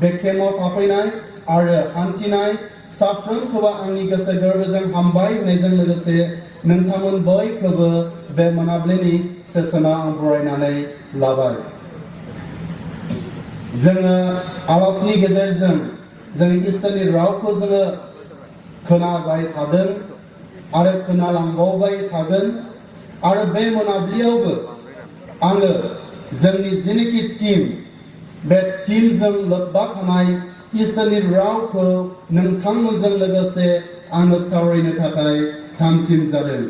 बे केम्पआव थाफैनाय आरो हान्थिनाय साफ्रोमखौबो आंनि गोसो गोरबोजों हामबाय होननायजों लोगोसे नोंथांमोन बयखौबो बे मोनाबिलिनि सेसनाव आं बरायनानै लाबाय। जोङो आलासिनि गेजेरजों जों इसोरनि रावखौ जोङो खोनाबाय थादों आरो खोनालांबावबाय थागोन आरो बे मोनाबिलियावबो आङो जोंनि जेनोखि टीम बे टीमजों लोब्बा थानाय इसोरनि रावखौ नोंथांमोनजों लोगोसे आङो सावरायनो थाखाय थामथिम जादों।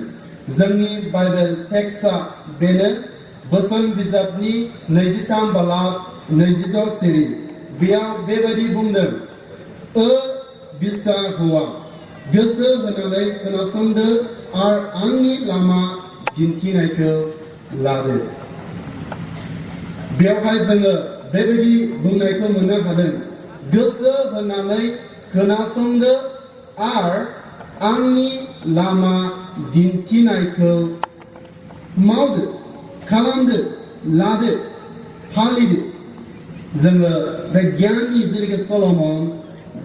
जोंनि बाइबेल टेक्सटआ बेनो बोसोन बिजाबनि 23 बालाब 22 सिरि। बेयाव बेबायदि बुंदों, बिसा हौवा गोसो होनानै खोनासंदो आरो आंनि लामा दिन्थिनायखौ लादो। बेवहाय जोङो बेबायदि बुंनायखौ मोननो हादों, गोसो होनानै खोनासंदो आरो आंनि लामा दिन्थिनायखौ मावदो, खालामदो, लादो, फालिदो। जोङो बे गियाननि जेनेखि सल'मन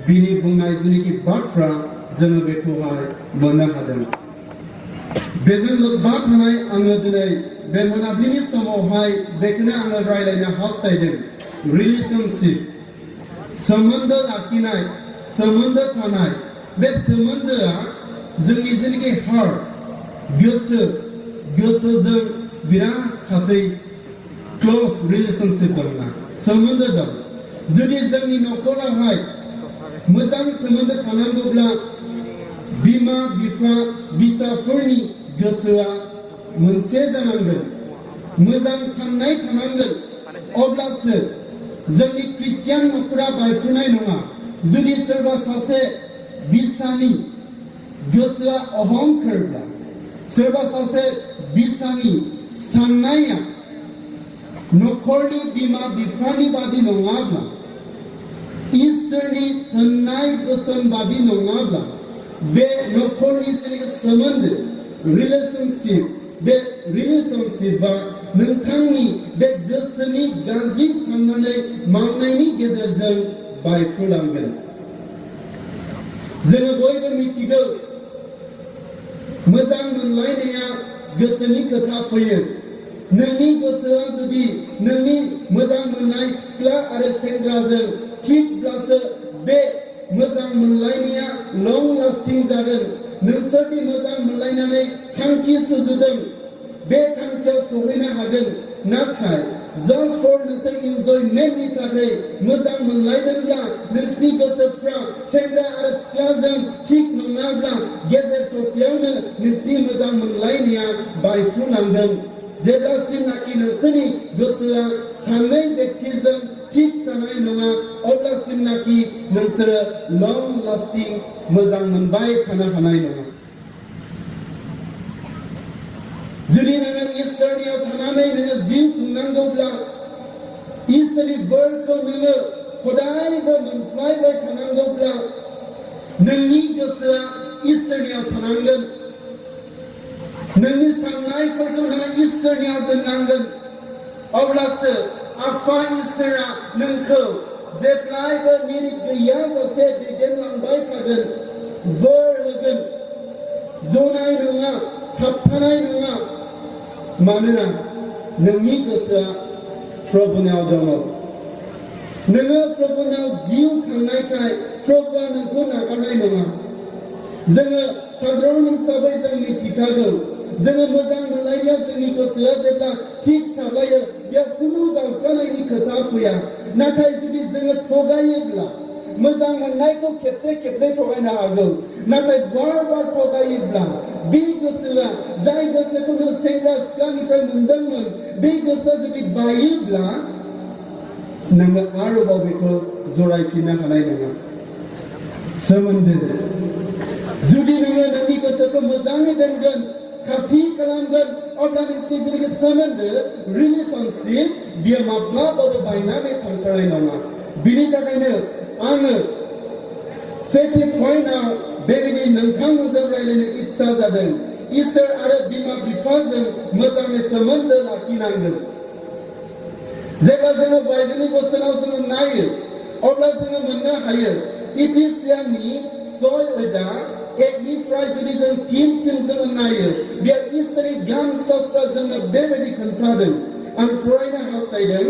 बिनि बुंनाय जेनेखि बाथ्रा जोङो बेखौहाय मोननो हादों। बेजों लोब्बा थानाय आङो दिनै बे मोनाबिलिनि समावहाय बेखौनो आङो रायज्लायनो हास्थायदों। रिलेशनशिप, सोमोन्दो लाखिनाय, सोमोन्दो थानाय। बे सोमोन्दोआ जोंनि जेनेखि हार्ट, गोसोजों बिराद खाथि क्लोज रिलेशनशिप दंना, सोमोन्दो दं। जुदि जोंनि न'खरावहाय मोजां सोमोन्दो थानांगौब्ला बिमा बिफा बिसाफोरनि गोसोआ मोनसे जानांगोन, मोजां साननाय थानांगोन, अब्लासो जोंनि ख्रिस्टियान न'खरा बायफ्रुनाय नङा। जुदि सोरबा सासे बिसानि गोसोआ अहंकारब्ला, सोरबा सासे बिसानि साननाया न'खरनि बिमा बिफानि बादि नङाब्ला, इसोरनि होननाय बोसोन बादि नङाब्ला, बे न'खरनि सोमोन्दो रिलेशनशिप, बे रिलेशनशिपआ नोंथांनि बे गोसोनि गाज्रि साननानै मावनायनि गेजेरजों बायफ्रुलांगोन। जोङो बयबो मिथिगौ, मोजां मोनलायनाया गोसोनि खोथा फैयो। नोंनि गोसोआ जुदि नोंनि मोजां मोननाय सिख्ला आरो सेंग्राजों थिगब्लासो बे मोजां मोनलायनाया लं लास्टिं जागोन। नोंसोरनि मोजां मोनलायनानै थांखि सुजुदों, बे थांखियाव सहैनो हागोन। नाथाय जास्ट फर नोंसोर इन्जयमेन्टनि थाखाय मोजां मोनलायदोंब्ला नोंसिनि गोसोफ्रा सेंग्रा आरो सिख्लाजों थिग नङाब्ला गेजेर ससेयावनो नोंसिनि मोजां मोनलायनाया बायफ्रुलांगोन। जेब्लासिमनाखि नोंसोरनि गोसोआ सानै व्यक्तिजों थिग थानाय नङा, अब्लासिमनाखि नोंसोरो लं लास्टिं मोजां मोनबाय थानो हानाय नङा। जुदि नोङो इसोरनियाव थानानै नोङो जिउ खुंनांगौब्ला, इसोरनि बोरखौ नोङो हदायबो मोनफ्लायबाय थानांगौब्ला, नोंनि गोसोआ इसोरनियाव थानांगोन। नोंनि साननायफोरखौ नोङो इसोरनियाव दोननांगोन। अब्लासो आफा इसोरा नोंखौ जेब्लायबो निरिख गैयाजासे दैदेनलांबाय थागोन, बोर होगोन, जनाय नङा, थाबथानाय नङा। मानोना नोंनि गोसोआ प्रभुनाव दङ। नोङो प्रभुनाव जिउ खांनायखाय प्रभुआ नोंखौ नागारनाय नङा। जोङो साधारन हिसाबै जों मिथिखागौ, जोङो मोजां मोनलायनायाव जोंनि गोसोआ जेब्ला थिग थाबायो, बेयाव खुनु गावस्रानायनि खोथा फैया। नाथाय जुदि जोङो थगायोब्ला, मोजां मोननायखौ खेबसे खेबनै थगायनो हागौ, नाथाय बार बार थगायोब्ला बे गोसोआ, जाय गोसोखौ नों सेंग्रा सिख्लानिफ्राय मोनदोंमोन, बे गोसोआ जुदि बायोब्ला नोङो आरोबाव बेखौ जरायफिननो हानाय नङा। सोमोन्दो, जुदि नोङो नोंनि गोसोखौ मोजाङै दोनगोन, खाथि खालामगोन, अब्ला नोंसिनि जेनाखि सोमोन्दो रिलेशनशिप बियो माब्लाबाबो बायनानै थांथारनाय नङा। बिनि थाखायनो आङो सेथि पइन्टआव बेबायदि नोंथांमोनजों रायज्लायनो इच्छा जादों। इसोर आरो बिमा बिफाजों मोजाङै सोमोन्दो लाखिनांगोन। जेब्ला जोङो बाइबेलनि बोसोनाव जोङो नायो, अब्ला जोङो मोननो हायो इफिसियाननि 6 एकनिफ्राय जुदि जों 3सिम जोङो नायो बेयाव इसोरनि गियान शास्त्र जोंनो बेबायदि खोन्थादों आं फरायनो हास्थायदों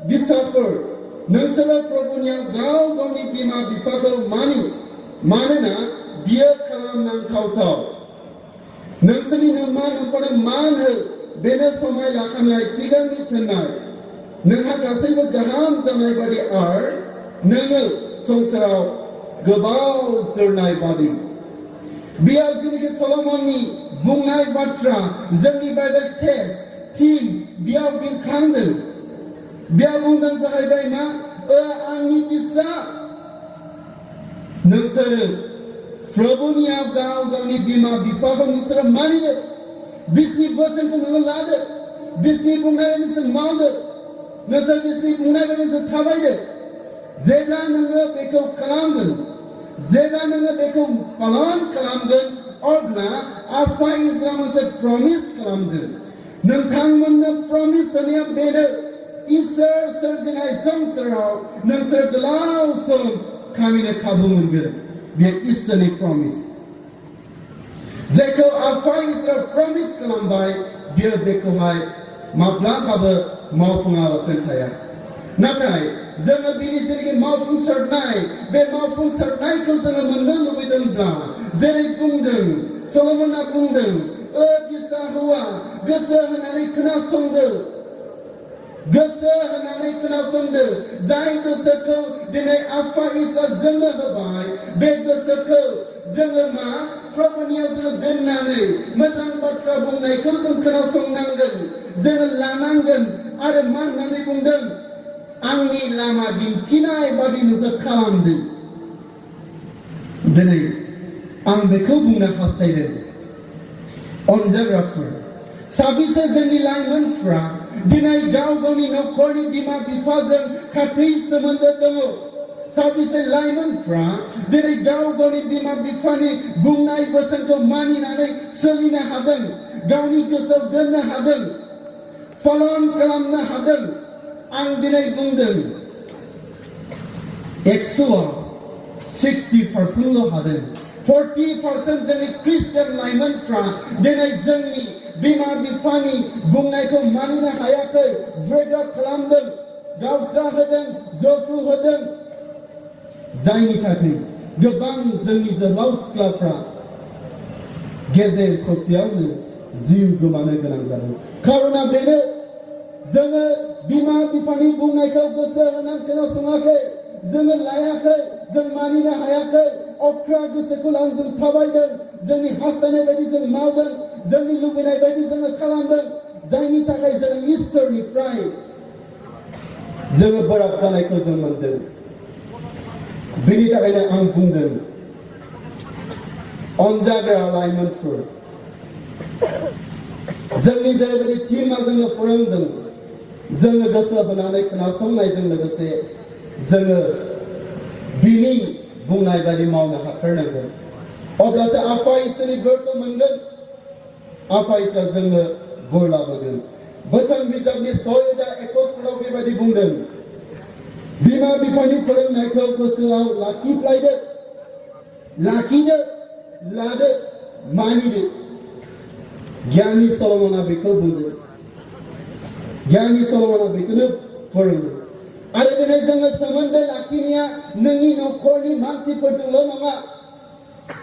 बिसाफोर नोंसोरो प्रभुनियाव गाव गावनि बिमा बिफाखौ मानोना बियो खालामनांथावथाव नोंसोरनि नोमा नोंखौनो मान हो बेनो समाय लाखानाय सिगांनि थिननाय नोंहा गासैबो गाहाम जानाय बादि आरो नोङो संसाराव गोबाव जोरनाय बादि बेयाव जेनेखि सल'मननि बुंनाय बाथ्रा जोंनि बाइबेल टेक्स्ट थिम बेयाव बेरखांदों बेयाव बुंदों जाहैबाय मा आंनि फिसा नोंसोरो प्रभुनियाव गाव गावनि बिमा बिफाखौ नोंसोरो मानिदो बिसोरनि बोसोनखौ नोङो लादो बिसोरनि बुंनाय बायदि नोंसोर मावदो नोंसोर बिसोरनि बुंनाय बायदि नोंसोर थाबायदो जेब्ला नोङो बेखौ खालामगोन जेब्ला नोङो बेखौ पालन खालामगोन अब्ला आफा इसोरा मोनसे प्रमिस खालामदों नोंथांमोननो प्रमिस होनाया बेनो इसोर सोरजिनाय संसाराव नोंसोर गोलाव सम खामिनो खाबु मोनगोन बे इसोरनि प्रमिस जायखौ आफा इसोरा प्रमिस खालामबाय बियो बेखौहाय माब्लाबाबो मावफुङालासिनो थाया नाथाय जोङो बिनि जेरैखि मावफुंसारनाय बे मावफुंसारनायखौ जोङो मोननो लुबैदोंब्ला जेरै बुंदों सल'मना बुंदों फिसा हौवा गोसो होनानै खोनासंदो जाय गोसोखौ दिनै आफा इसोरा जोंनो होबाय बे गोसोखौ जोङो मा प्रभुनियाव जोङो दोननानै मोजां बाथ्रा बुंनायखौ जों खोनासंनांगोन जोङो लानांगोन आरो मा होननानै बुंदों आंनि लामा दिन्थिनाय बादि नोंसोर खालामदो दिनै आं बेखौ बुंनो हास्थायदों अनजाग्राफोर साबेसे जोंनि लाइमोनफ्रा दिनै गाव गावनि न'खरनि बिमा बिफाजों खाथि सोमोन्दो दङ साबेसे लाइमोनफ्रा दिनै गाव गावनि बिमा बिफानि बुंनाय बोसोनखौ मानिनानै सोलिनो हादों गावनि गोसोआव दोननो हादों पालन खालामनो हादों आं दिनै बुंदों 100 60% हादों 40% जोंनि ख्रिस्टियान लाइमोनफ्रा दिनै जोंनि बिमा बिफानि बुंनायखौ मानिनो हायाखै ब्रेकआप खालामदों गावस्रा होदों जफु होदों जायनि थाखाय गोबां जोंनि जोहोलाव सिख्लाफ्रा गेजेर ससेयावनो जिउ गोमानो गोनां जादों खारना बेनो जोङो बिमा बिफानि बुंनायखौ गोसो होनानै खोनासङाखै जोङो लायाखै जों मानिनो हायाखै अख्रा गोसोखौ लानानै जों थाबायदों जोंनि हास्थायनाय बायदि जों मावदों जोंनि लुबैनाय बायदि जोङो खालामदों जायनि थाखाय जोङो इसोरनिफ्राय जोङो बोराब जानायखौ जों मोनदों बेनि थाखायनो आं बुंदों अनजाग्रा लाइमोनफोर जोंनि जेरैबायदि टिमा जोङो फोरोंदों जोङो गोसो होनानै खोनासंनायजों लोगोसे जोङो बिनि बुंनाय बायदि मावनो हाथारनांगोन अब्लासो आफा इसोरनि बोरखौ मोनगोन आफा इसोरा जोंनो बोर लाबोगोन बोसोन बिजाबनि 6:21 बेबायदि बुंदों बिमा बिफानि फोरोंनायखौ गोसोआव लाखिदो लादो मानिदो गियानि सल'मना बेखौ बुंदों गियानि सल'मना बेखौनो फोरोंदों आरो दिनै जोङो सोमोन्दो लाखिनाया नोंनि न'खरनि मानसिफोरजोंल' नङा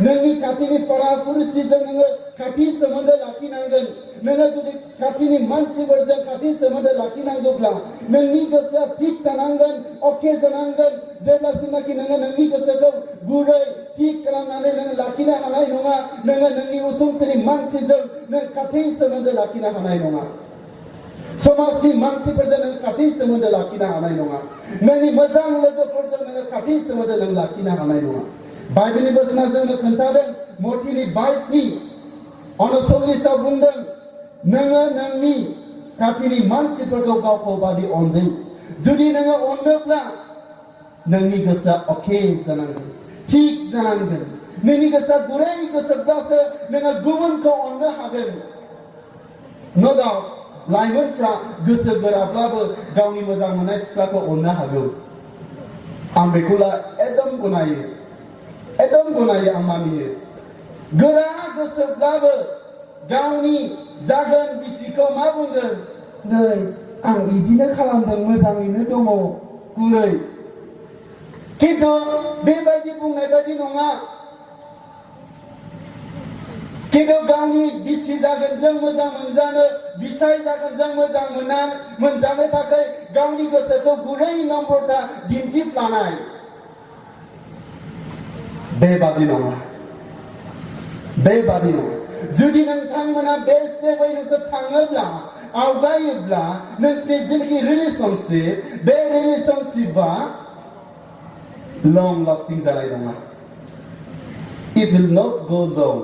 नोंनि खाथिनि पारा पुरुषजों नोङो खाथि सोमोन्दो लाखिनांगोन नोङो जुदि खाथिनि मानसिफोरजों खाथि सोमोन्दो लाखिनांगौब्ला नोंनि गोसोआ थिग जानांगोन अके जानांगोन जेब्लासिमनाखि नोङो नोंनि गोसोखौ गुरै थिग खालामनानै नोङो लाखिनो हानाय नङा नोङो नोंनि उसुंसेनि मानसिजों नों खाथि सोमोन्दो लाखिनो हानाय नङा समाजनि मानसिफोरजों नों खाथि सोमोन्दो लाखिनो हानाय नङा नोंनि मोजां लोगोफोरजों नोङो खाथि सोमोन्दो नों लाखिनो हानाय नङा बाइबेलनि बोसोना जोंनो खोन्थादों मथिनि 22:39 बुंदों नोङो नोंनि खाथिनि मानसिफोरखौ गावखौ बादि अनदों जुदि नोङो अनोब्ला नोंनि गोसोआ अके जानांगोन थिग जानांगोन नोंनि गोसोआ गुरै गोसोब्लासो नोङो गुबुनखौ अननो हागोन नो डाउट लाइमोनफ्रा गोसो गोराब्लाबो गावनि मोजां मोननाय सिख्लाखौ अननो हागौ आं बेखौ एकदम गनायो आं मानियो गोरा गोसोब्लाबो गावनि जागोन बिसिखौ मा बुंगोन नै आं इदिनो खालामदों मोजाङैनो दङ गुरै खिन्थु बेबायदि बुंनाय बायदि नङा खिन्थु गावनि बिसि जागोनजों मोजां मोनजानो बिसाय जागोनजों मोजां मोनजानो थाखाय गावनि गोसोखौ गुरै नम्रता दिन्थिफ्लानाय बेबादि नङा जुदि नोंथांमोना बे स्टेपै नोंसोर थाङोब्ला आवगायोब्ला नोंसोरनि जिनोखि रिलेशनशिप बे रिलेशनशिपआ long lasting जानाय नङा it will not go long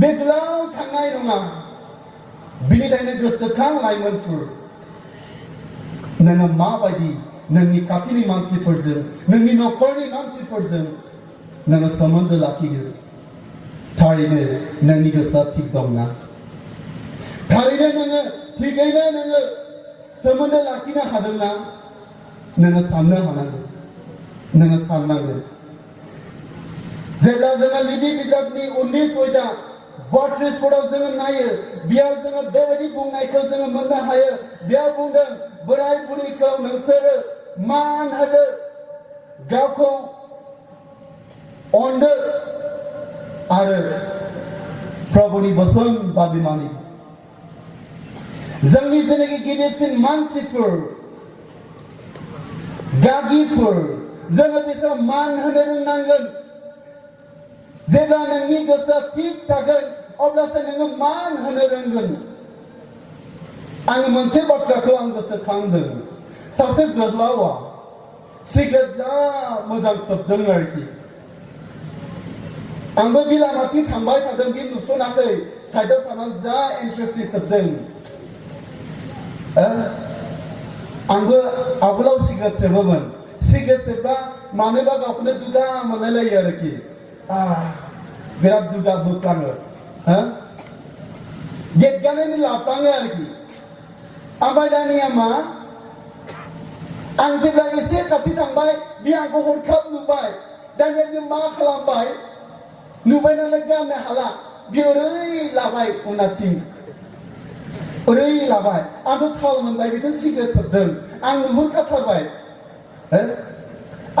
बे गोलाव थांनाय नङा बिनिखायनो गोसोखां लाइमोनफोर नोङो माबायदि नोंनि खाथिनि मानसिफोरजों नोंनि न'खरनि मानसिफोरजों नोङो सोमोन्दो लाखियो थारैनो नोंनि गोसोआ थिग दंना थारैनो नोङो थिगैनो नोङो सोमोन्दो लाखिनो हादोंना नोङो साननो हानांगोन नोङो साननांगोन जेब्ला जोङो लिबि बिजाबनि 19 32 जोङो नायो बेयाव जोङो बेबायदि बुंनायखौ जोङो मोननो हायो बेयाव बुंदों बोराय बुरैखौ नोंसोरो मान होदो गावखौ अनदो आरो प्रभुनि बोसोन बादि मानि जोंनि जेनाखि गिदिरसिन मानसिफोर गागिफोर जोङो बिसोर मान होनो रोंनांगोन जेब्ला नोंनि गोसोआ थिग थागोन अब्लासो नोङो मान होनो रोंगोन आं मोनसे बाथ्राखौ आं गोसोखांदों सासे जोहोलावआ सिगारेट जा मोजां सोबदों आरोखि आंबो बे लामाथिं थांबाय थादों बे नुसनाखै साइडआव थानानै जा इन्ट्रेस्टि सोबदों आंबो आवगोलाव सिगारेट सोबोमोन सिगारेट सोबबा मानोबा गावखौनो दुगा मोनलायलायो आरोखि बिराद दुगा बोफ्लाङो देरगानायनो लाफ्लाङो आरोखि ओमफ्राय दानिया मा आं जेब्ला एसे खाथि थांबाय बे आंखौ हरखाब नुबाय दानिया बे मा खालामबाय नुबाय नालाय गारनो हाला बे ओरै लाबाय उनाथिं ओरै लाबाय आंथ' थाल मोनबाय बेथ' सिगारेट सोबदों आं नुहुरखाथारबाय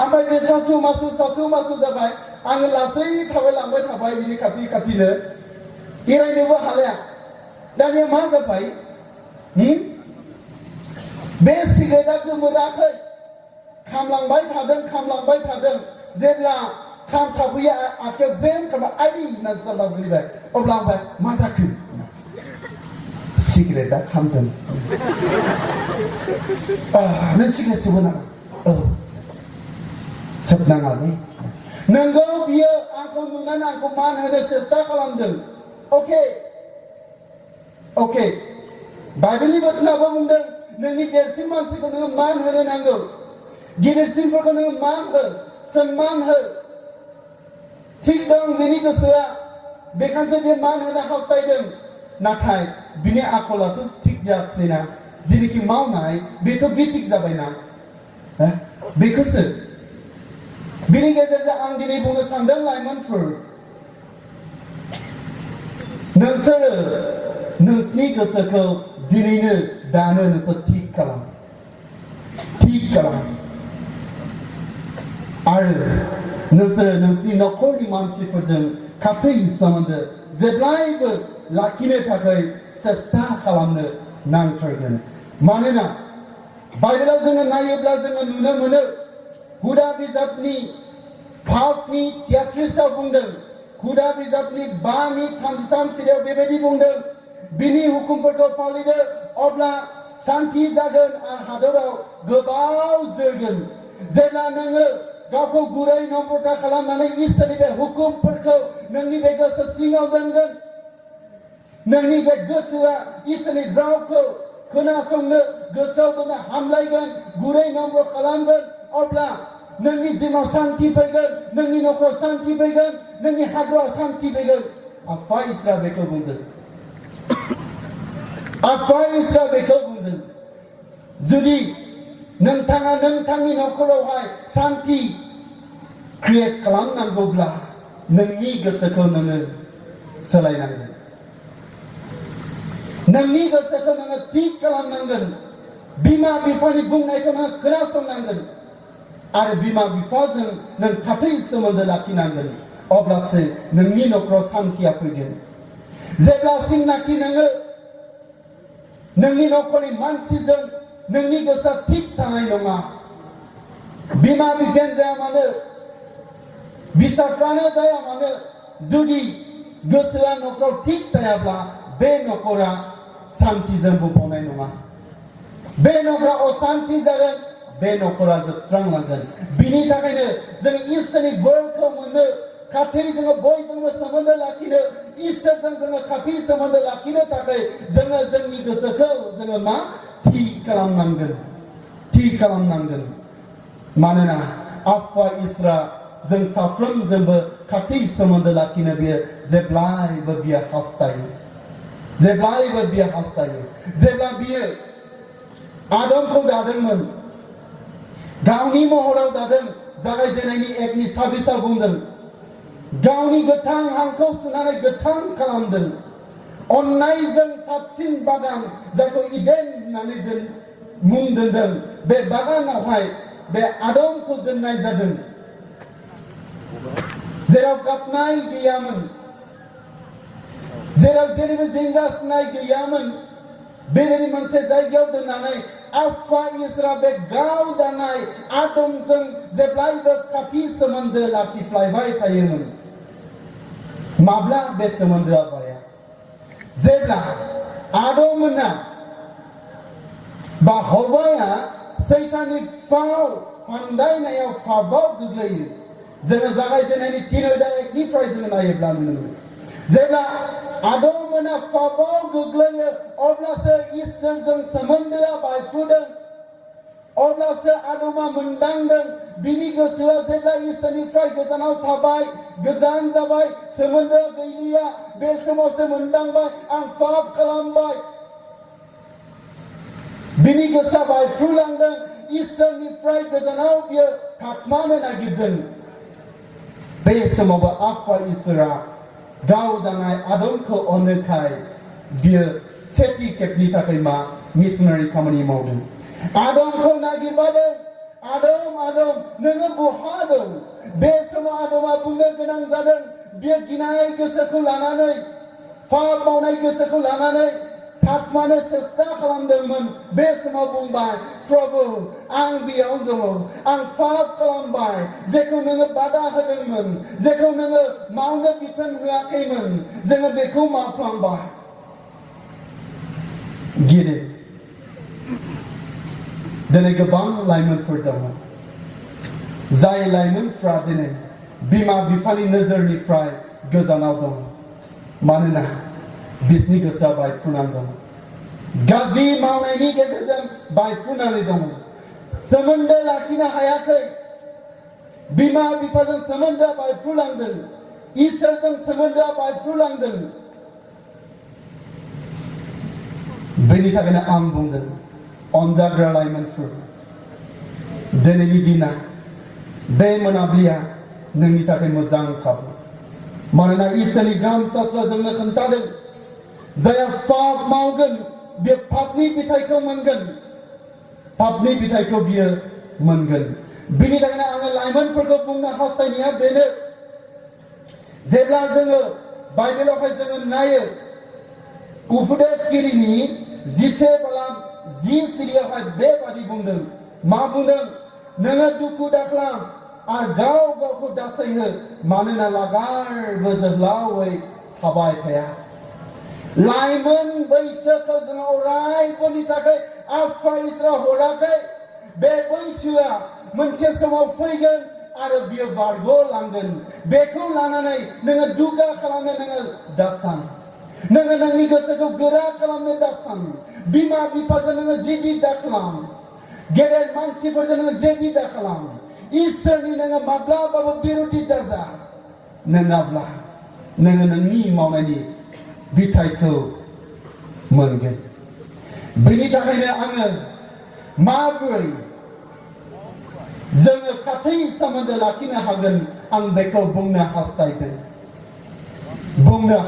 ओमफ्राय बे सासु मासु जाबाय आङो लासै थाबायलांबाय थाबाय बिनि खाथिनो एरायनोबो हालाया दानिया मा जाबाय बे सिगारेटआ गोमोराखै खामलांबाय थादों जेब्ला खाम थाबैया आखायाव जेम खालामबाय आइदि होनना जाल्ला गोलैबाय अब्ला ओमफ्राय मा जाखो सिगारेटआ खामदों नों सिगारेट सोबो नामा सोबनाङालै नोंगौ बियो आंखौ नुनानै आंखौ मान होनो सेस्था खालामदों अके बाइबेलनि बोसोनाबो बुंदों नोंनि देरसिन मानसिखौ नोङो मान होनो नांगौ गिदिरसिनफोरखौ नोङो मान हो सन्मान हो थिग दं बिनि गोसोआ बेखायनो बे मान होनो हास्थायदों नाथाय बिनि आखलाथ' थिग जायाखैना जेनोखि मावनाय बेथ' बे थिग जाबायना बेखौसो बिनि गेजेरजों आं दिनै बुंनो सानदों लाइमोनफोर नोंसोरो नोंसिनि गोसोखौ दिनैनो दानो नोंसोर थिग खालाम आरो नोंसोरो नोंसिनि न'खरनि मानसिफोरजों खाथि सोमोन्दो जेब्लायबो लाखिनो थाखाय सेस्था खालामनो नांथारगोन मानोना बाइबेलाव जोङो नायोब्ला जोङो नुनो मोनो हुदा बिजाबनि 5:33 बुंदों हुदा बिजाबनि 5:33 बेबायदि बुंदों बिनि हुकुमफोरखौ फालिदो अब्ला शान्ति जागोन आरो हादराव गोबाव जोरगोन जेब्ला नोङो गावखौ गुरै नम्रता खालामनानै इसोरनि बे हुकुमफोरखौ नोंनि बे गोसो सिङाव दोनगोन नोंनि बे गोसोआ इसोरनि रावखौ खोनासंनो गोसोआव दोननो हामलायगोन गुरै नम्र खालामगोन अब्ला नोंनि जिउआव शान्ति फैगोन नोंनि न'खराव शान्ति फैगोन नोंनि हादराव शान्ति फैगोन आफा इसोरा बेखौ बुंदों आफा इसरा बेखौ बुंदों जुदि नोंथाङा नोंथांनि नखरावहाय शान्ति क्रिएट खालामनांगौब्ला नोंनि गोसोखौ नोङो सोलायनांगोन नोंनि गोसोखौ नोङो थिग खालामनांगोन बिमा बिफानि बुंनायखौ नोङो खोनासंनांगोन आरो बिमा बिफाजों नों खाथि सोमोन्दो लाखिनांगोन अब्लासो नोंनि नखराव शान्तिया फैगोन जेब्लासिमनाखि नोङो नोंनि नखरनि मानसिजों नोंनि गोसोआ थिग थानाय नङा बिमा बिफायानो जाया मानो बिसाफ्रानो जाया मानो जुदि गोसोआ नखराव थिग थायाब्ला बे नखरा शान्तिजों बुंफबनाय नङा बे नखरा अशान्ति जागोन बे नखरा जोबस्रांलांगोन बिनि थाखायनो जों इसोरनि बोरखौ मोनो खाथि जोङो बयजोंबो सोमोन्दो लाखिनो इसोरजों जोङो खाथि सोमोन्दो लाखिनो थाखाय जोङो जोंनि गोसोखौ जोङो मा थि खालामनांगोन मानोना आफा इसोरा जों साफ्रोमजोंबो खाथि सोमोन्दो लाखिनो बियो जेब्लायबो बियो हास्थायो जेब्ला बियो आदमखौ दादोंमोन गावनि महराव दादों जागायजेननायनि 1:26 बुंदों गावनि गोथां हांखौ सुनानै गोथां खालामदों अननायजों साबसिन बागान जायखौ इडेन होननानै मुं दोनदों बे बागानावहाय बे आदमखौ दोननाय जादों जेराव गाबनाय गैयामोन जेराव जेरैबो जिंगासिनाय गैयामोन बेबायदि मोनसे जायगायाव दोननानै आफा इसोरा बे गाव दानाय आदमजों जेब्लायबो खाथि सोमोन्दो लाखिफ्लायबाय थायोमोन माब्ला बे सोमोन्दोआ बाया जेब्ला आदमना बा हवाया सैताननि फान्दायनायाव फाबाव गोग्लैयो जोङो जागायजेननायनि 3:1 जोङो नायोब्ला नुनो मोनो जेब्ला आदमना फाबाव गोग्लैयो अब्लासो इसोरजों सोमोन्दोआ बायफ्रुदों अब्लासो आदमा मोनदांदों बिनि गोसोआ जेब्ला इसोरनिफ्राय गोजानाव थाबाय गोजान जाबाय सोमोन्दो गैलिया बे समावसो मोनदांबाय आं पाप खालामबाय बिनि गोसोआ बायफ्रुलांदों इसोरनिफ्राय गोजानाव बियो थाखुमानो नागिरदों बे समावबो आफा इसोरा गाव दानाय आदमखौ अननोखाय बियो सेथि खेबनि थाखाय मा मिशनारि खामानि मावदों आदमखौ नागिरबादों आदम नोङो बहा दं बे समाव आदमा बुंनो गोनां जादों बियो गिनाय गोसोखौ लानानै पाप मावनाय गोसोखौ लानानै थाखुमानो सेस्था खालामदोंमोन बे समाव बुंबाय प्रभु आं बेयाव दङ आं पाप खालामबाय जेखौ नोङो बादा होदोंमोन जेखौ नोङो मावनो बिथोन होआखैमोन जोङो बेखौ मावफ्लांबाय गिदिर दिनै गोबां लाइमोनफोर दङ जाय लाइमोनफ्रा दिनै बिमा बिफानि नोजोरनिफ्राय गोजानाव दं मानोना बिसोरनि गोसोआ बायफ्रुनानै दं गाज्रि मावनायनि गेजेरजों बायफ्रुनानै दं सोमोन्दो लाखिनो हायाखै बिमा बिफाजों सोमोन्दोआ बायफ्रुलांदों इसोरजों सोमोन्दोआ बायफ्रुलांदों बेनि थाखायनो आं बुंदों अनजाग्रा लाइमोनफोर दिनैनि दिना बे मोनाबिलिया नोंनि थाखाय मोजां खाबु मानोना इसोरनि गाहामसाफ्रा जोंनो खोन्थादों जायहा पाप मावगोन बे पापनि फिथाइखौ मोनगोन पापनि फिथाइखौ बियो मोनगोन बिनि थाखायनो आङो लाइमोनफोरखौ बुंनो हास्थायनाया बेनो जेब्ला जोङो बाइबेलावहाय जोङो नायो उपदेशगिरिनि 10 सिरियावहाय बेबादि बुंदों मा बुंदों नोङो दुखु दाख्लाम आरो गाव गावखौ दासायहो मानोना लागारबो जोबलावै थाबाय थाया लाइमोन बैसोखौ जोङो अरायबोनि थाखाय आफा इसोरा हराखै बे बैसोआ मोनसे समाव फैगोन आरो बियो बारग'लांगोन बेखौ लानानै नोङो दुगा खालामनो नोङो दासान नोङो नोंनि गोसोखौ गोरा खालामनो दासान बिमा बिफाजों नोङो जिदि दा खालाम गेदेर मानसिफोरजों नोङो जिदि दा खालाम इसोरनि नोङो माब्लाबाबो बिरोधि दाजा नङाब्ला नोङो नोंनि मावनायनि बिथाइखौ मोनगोन बेनि थाखायनो आङो माबोरै जोङो खाथि सोमोन्दो लाखिनो हागोन आं बेखौ बुंनो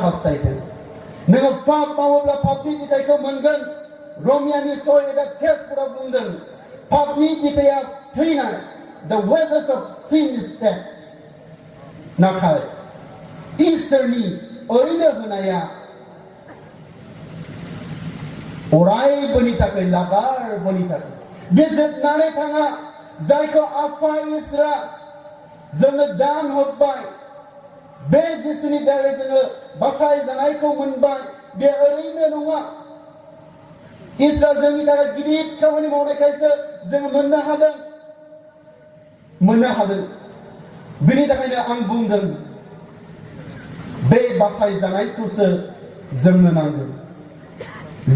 हास्थायदों नोङो पाप मावोब्ला पापनि फिथाइखौ मोनगोन रमियानि 6:8 बुंदों पापनि फिथाइया थैनाय the wages of sin is death नाथाय इसोरनि ओरैनो होनाया अरायबोनि थाखाय लागारबोनि थाखाय बे जोबनानै थाङा जायखौ आफा इसोरा जोंनो दान हरबाय बे जिसुनि दारै जोङो बासाय जानायखौ मोनबाय बे ओरैनो नङा इसोरा जोंनि थाखाय गिदिर खामानि मावनायखायसो जोङो मोननो हादों बिनि थाखायनो आं बुंदों बे बासाय जानायखौसो जोंनो नांगौ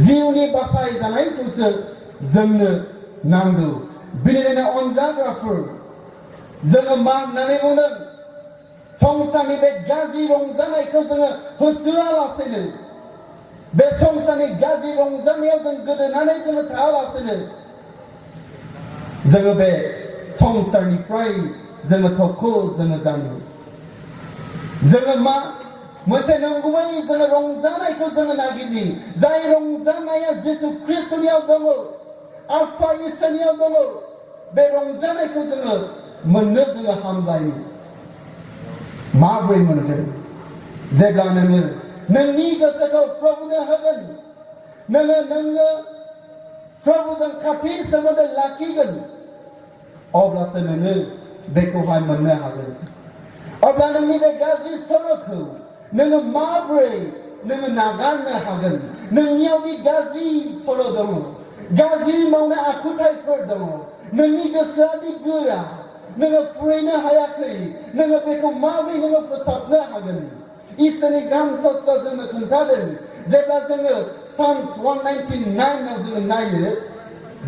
जिउनि बासाय जानायखौसो जोंनो नांगौ बिनिखायनो अनजाग्राफोर जोङो मा होननानै बुंदों संसारनि बे गाज्रि रंजानायखौ जोङो होसोआलासेनो बे संसारनि गाज्रि रंजानायाव जों गोदोनानै जोङो थायालासेनो जोङो बे संसारनिफ्राय जोङो थखौ जोङो जानो जोङो मा मोनसे नंगुबै जोङो रंजानायखौ जोङो नागिरनि जाय रंजानाया जिसु ख्रिस्टनियाव दङ आफा इसोरनियाव दङ बे रंजानायखौ जोङो मोननो जोङो हामबायनि माबोरै मोनगोन जेब्ला नोङो नोंनि गोसोखौ प्रभुनो होगोन नोङो प्रभुजों खाथि सोमोन्दो लाखिगोन अब्लासो नोङो बेखौहाय मोननो हागोन अब्ला नोंनि बे गाज्रि सर'खौ नोङो माबोरै नोङो नागारनो हागोन नोंनियाव बे गाज्रि सर' दङ गाज्रि मावनाय आखुथायफोर दङ नोंनि गोसोआ दि गोरा नोङो फुरैनो हायाखै नोङो बेखौ माबोरै नोङो फोसाबनो हागोन इसोरनि गाहाम शास्त्रआ जोंनो खोन्थादों जेब्ला जोङो साम्स 199 जोङो नायो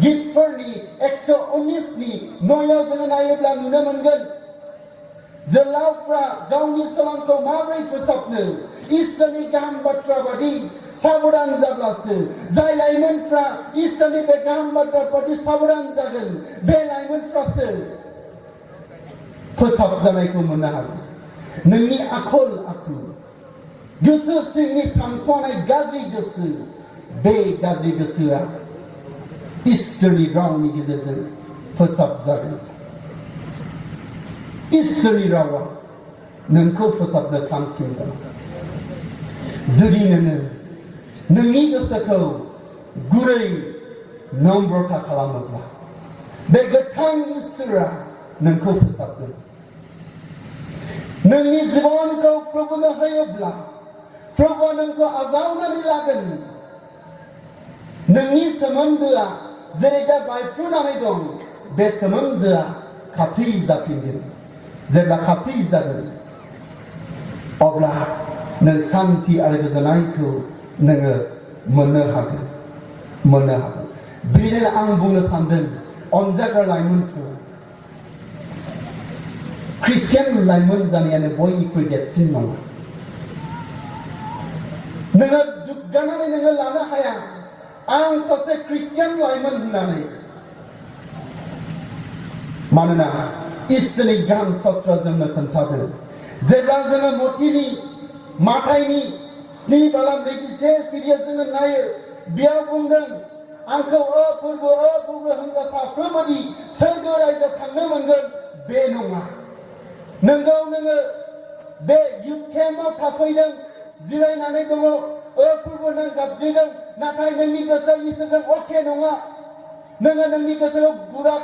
गितफोरनि 119 9 जोङो नायोब्ला नुनो मोनगोन जोलावफ्रा गावनि सलांखौ माबोरै फोसाबनो इसोरनि गाहाम बाथ्रा बादि साबधान जाब्लासो जाय लाइमोनफ्रा इसोरनि बे गाहाम बाथ्रा बादि साबधान जागोन बे लाइमोनफ्रासो फोसाबजानायखौ मोननो हागोन नोंनि आखल आखु गोसो सिंनि सानख'नाय गाज्रि गोसो बे गाज्रि गोसोआ इसोरनि रावनि गेजेरजों फोसाबजागोन इसोरनि रावा नोंखौ फोसाबनो थांखि दं जुदि नोङो नोंनि गोसोखौ गुरै नम्रता खालामोब्ला बे गोथां इसोरा नोंखौ फोसाबगोन नोंनि जिबनखौ प्रभुनो होयोब्ला प्रभुआ नोंखौ आजावनानै लागोन नोंनि सोमोन्दोआ जेरै दा बायफ्रुनानै दं बे सोमोन्दोआ खाथि जाफिनगोन जेब्ला खाथि जागोन अब्ला नों सान्ति आरो गोजोननायखौ नोङो मोननो हागोन बेनिखायनो आं बुंनो सानदों अनजाग्रा लाइमोनफोर ख्रिस्टियान लाइमोन जानायानो बयनिख्रुइ देरसिन नङा नोङो दुग्गानानै नोङो लानो हाया आं सासे ख्रिस्टियान लाइमोन होननानै मानोना इसोरनि गाहाम शास्त्रआ जोंनो खोन्थादों जेब्ला जोङो मथिनि माथाइनि 7:21 सिरियाव जोङो नायो बेयाव बुंदों आंखौ अपुर्ब होनग्रा साफ्रोमबोदि सोरगो रायजोआव थांनो मोनगोन बे नङा नोंगौ नोङो बे इउथ केम्पआव थाफैदों जिरायनानै दङ अपुर्ब नों गाबज्रिदों नाथाय नोंनि गोसोआ इसोरजों अके नङा नोङो नोंनि गोसोखौ गुरा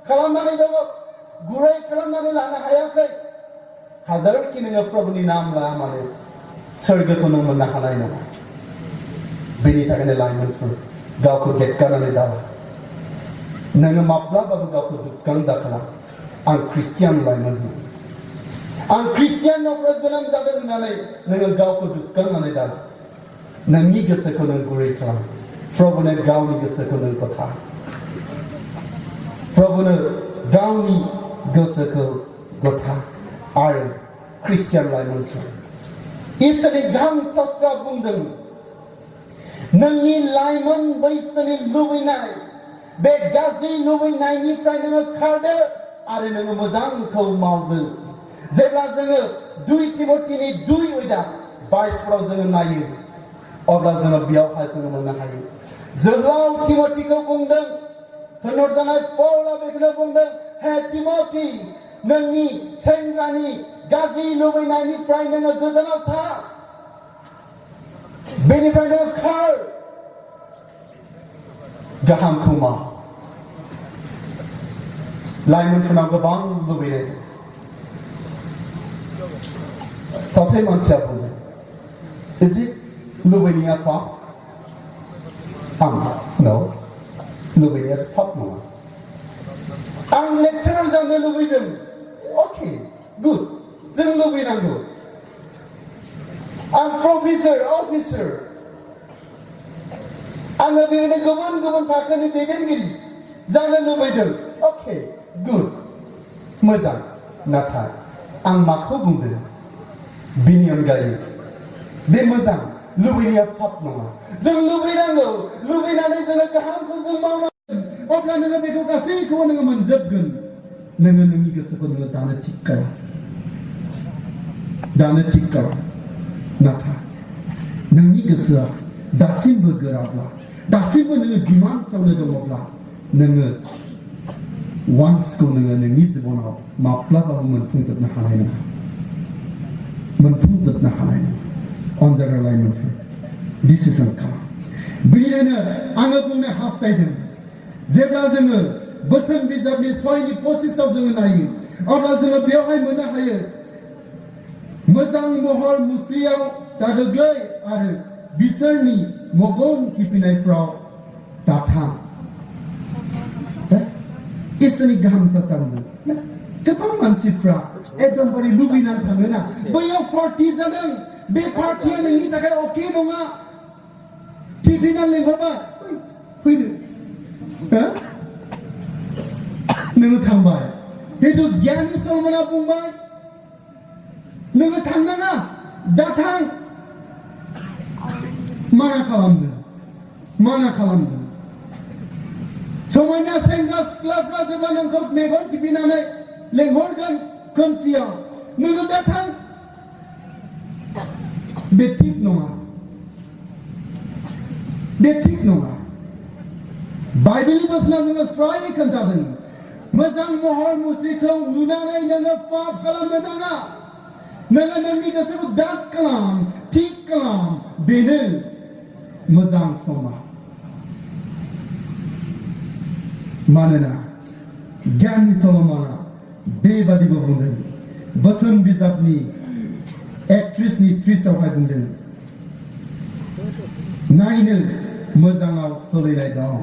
खालामनानै दङ गुरै खालामनानै लानो हायाखै हाजारखि नोङो प्रभुनि नाम लाया मानो सोरगोखौ नों मोननो हानाय नङा बेनि थाखायनो लाइमोनफोर गावखौ देरगारनानै दाला नोङो माब्लाबाबो गावखौ दुग्गां दाखालाम आं ख्रिस्टियान लाइमोन आं ख्रिस्टियान न'खराव जोनोम जादों होननानै नोङो गावखौ दुग्गांनानै दाला नोंनि गोसोखौ नों गुरै खालाम प्रभुनो गावनि गोसोखौ नों गथा प्रभुनो गावनि गोसोखौ गथा आरो ख्रिस्टियान लाइमोनफोर इसोरनि गाहाम शास्त्रआ बुंदों नोंनि लाइमोन बैसोनि लुबैनाय बे गाज्रि लुबैनायनिफ्राय नोङो खारदो आरो नोङो मोजांखौ मावदो जेब्ला जोङो 2 तिमथिनि 2 आयदा 22 जोङो नायो अब्ला जोङो बेयावहाय जोङो मोननो हायो जोब्लाव तिमथिखौ बुंदों होनहरजानाय पौला बेखौनो बुंदों हे तिमथि नोंनि सेंग्रानि गाज्रि लुबैनायनिफ्राय नोङो गोजानाव था बेनिफ्राय नोङो खार गाहामखौ माव लाइमोनफोरनाव गोबां लुबैनाय सासे मानसिया बुङो इज इट लुबैनाया पाप no लुबैनाया पाप नङा आं लेक्चारार जानो लुबैदों अके गुड जों लुबैनांगौ आं प्रफेसर अफिसार आङो बेबायदिनो गुबुन गुबुन थाखोनि दैदेनगिरि जानो लुबैदों अके गुड मोजां नाथाय आं माखौ बुंदों बिनि अनगायै बे मोजां लुबैनाया पाप नङा जों लुबैनांगौ लुबैनानै जोङो गाहामखौ जों मावनांगोन अब्ला नोङो बेखौ गासैखौबो नोङो मोनजोबगोन नोङो नोंनि गोसोखौ नोङो दानो थिक खालाम नाथाय नोंनि गोसोआ दासिमबो गोराब्ला दासिमबो नोङो डिमान्ड्सआवनो दङब्ला नोङो वान्सखौ नोङो नोंनि जिबनाव माब्लाबाबो मोनफुंजोबनो हानाय नङा अनजाग्रा लाइमोनफोर डिसिसन खालाम बेनिखायनो आङो बुंनो हास्थायदों जेब्ला जोङो बोसोन बिजाबनि 6नि 25 जोङो नायो अब्ला जोङो बेवहाय मोननो हायो मोजां महर मुस्रियाव दागोग्लै आरो बिसोरनि मगन किपिनायफ्राव दाथां इसोरनि गाहाम सासारनो गोबां मानसिफ्रा एकदमबारे लुबैनानै थाङोना बैयाव पार्टि जादों बे पार्टिया नोंनि थाखाय अके नङा टिफिना लेंहरबा फैदो नोङो थांबाय खिन्थु गियानि सलमना बुंबाय नोङो थांनाङा दाथां माना खालामदों समायना सेंग्रा सिख्लाफ्रा जेब्ला नोंखौ मेगन टिपिनानै लेंहरगोन खोमसियाव नोङो दाथां बे थिक नङा बाइबेलनि बोसोना जोङो स्रायै खोन्थादों मोजां महर मुस्रिखौ नुनानै नोङो पाप खालामनो नाङा नोङो नोंनि गोसोखौ दाग खालाम थिक खालाम बेनो मोजां समा मानोना गियाननि सल'माना बेबादिबो बुंदों बोसोन बिजाबनि 31नि 30आवहाय बुंदों नायनो मोजाङाव सोलिनाय दं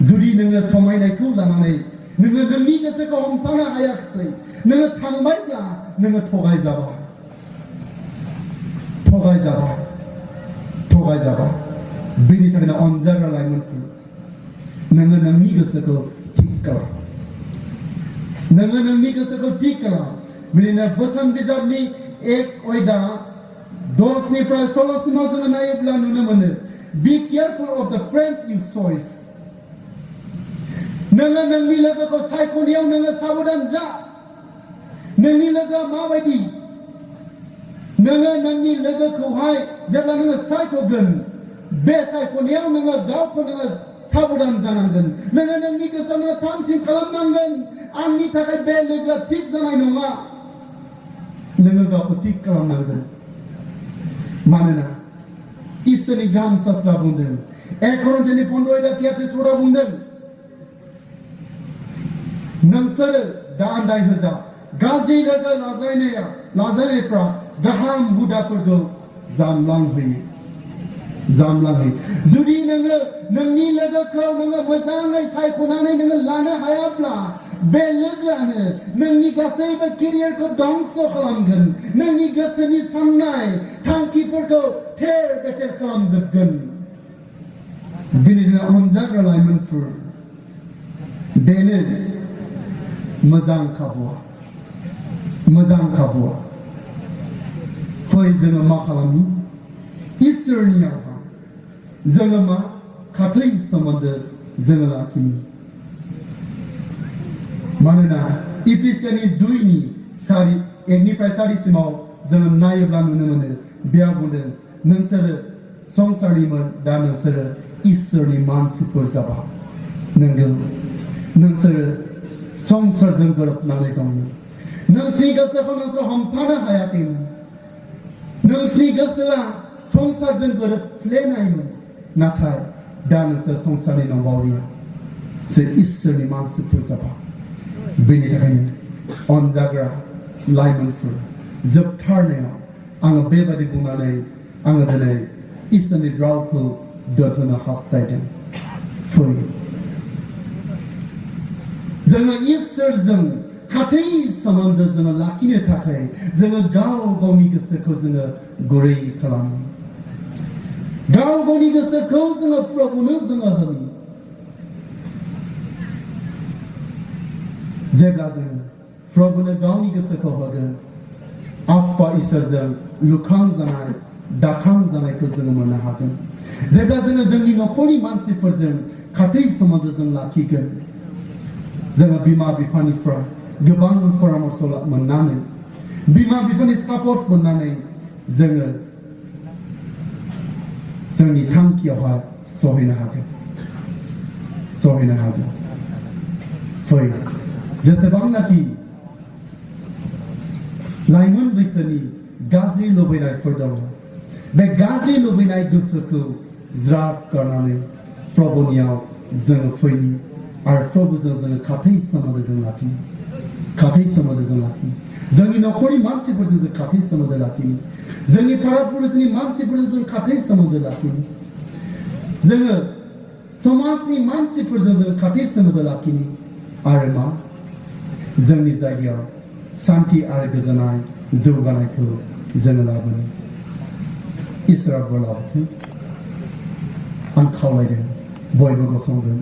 जुदि नोङो समायनायखौ लानानै नोङो नोंनि गोसोखौ हमथानो हायाखै नोङो थांबायब्ला नोङो थगायजाबाय बेनि थाखायनो अनजाग्रा लाइमोनफोर नोङो नोंनि गोसोखौ थिक खालाम बिदिनो बोसोन बिजाबनि 1 आयदा 10निफ्राय 16सिमाव जोङो नायोब्ला नुनो मोनो बी केयारफुल अफ द फ्रेंड्स इउ चॉइस नोङो नोंनि लोगोखौ सायख'नायाव नोङो साबधान जा नोंनि लोगोआ माबायदि नोङो नोंनि लोगोखौहाय जेब्ला नोङो सायख'गोन बे सायख'नायाव नोङो गावखौ नोङो साबधान जानांगोन नोङो नोंनि गोसोआव थाम थिम खालामनांगोन आंनि थाखाय बे लोगोआ थिक जानाय नङा नोङो गावखौ थिक खालामनांगोन मानोना इसोरनि गाहाम शास्त्रा बुंदों 1 करिन्थियानि 15:33 बुंदों नोंसोरो दा आन्दाय होजा गाज्रि लोगो लाजायनायफ्रा गाहाम हुदाफोरखौ जामलांहोयो जुदि नोङो नोंनि लोगोखौ नोङो मोजाङै सायख'नानै नोङो लानो हायाब्ला बे लोगोआनो नोंनि गासैबो केरियारखौ धंस खालामगोन नोंनि गोसोनि साननाय थांखिफोरखौ थेर बेथेर खालामजोबगोन बेनिखायनो अनजाग्रा लाइमोनफोर बेनो मोजां खाबुआ फै जोङो मा खालामनि इसोरनियावहा जोङो मा खाथै सोमोन्दो जोङो लाखिनि मानोना इफिसियानि 2नि सारि 1निफ्राय 4सिमाव जोङो नायोब्ला नुनो मोनो बेयाव बुंदों नोंसोरो संसारिमोन दा नोंसोरो इसोरनि मानसिफोर जाबाय नंगौ नोंसोरो संसारजों गोरोबनानै दंमोन नोंसोरनि गोसोखौ नोंसोर हमथानो हायाखैमोन नोंसोरनि गोसोआ संसारजों गोरोबफ्लेनायमोन नाथाय दा नोंसोर संसारनि नंबावलिया जे इसोरनि मानसिफोर जाबाय बेनि थाखायनो अनजाग्रा लाइमोनफोर जोबथारनायाव आङो बेबादि बुंनानै आङो दिनै इसोरनि रावखौ दोनथ'नो हास्थायदों फै जोङो इसोरजों खाथै सोमोन्दो जोङो लाखिनो थाखाय जोङो गाव गावनि गोसोखौ जोङो गुरै खालामो गाव गावनि गोसोखौ जोङो प्रभुनो जोङो होनि जेब्ला जोङो प्रभुनो गावनि गोसोखौ होगोन आफा इसोरजों लुखांजानाय दाखांजानायखौ जोङो मोननो हागोन जेब्ला जोङो जोंनि न'खरनि मानसिफोरजों खाथै सोमोन्दो जों लाखिगोन जोङो बिमा बिफानिफ्राय गोबां परामर्श मोननानै बिमा बिफानि सापर्ट मोननानै जोङो जोंनि थांखियावहाय सहैनो हागोन फै जेसेबांनाखि लाइमोन बैसोनि गाज्रि लुबैनायफोर दङ बे गाज्रि लुबैनाय गोसोखौ ज्राब गारनानै प्रभुनियाव जोङो फैनि आरो प्रभुजों जोङो खाथै सोमोन्दो जों लाखिनि जोंनि न'खरनि मानसिफोरजों जों खाथै सोमोन्दो लाखिनि जोंनि पारा पुरुषनि मानसिफोरजों जों खाथै सोमोन्दो लाखिनि जोङो समाजनि मानसिफोरजों जों खाथै सोमोन्दो लाखिनि आरो मा जोंनि जायगायाव शान्ति आरो गोजोननाय जौगानायखौ जोङो लाबोनो इसोरा बोर लाबोथों आं खावलायदों बयबो गसंगोन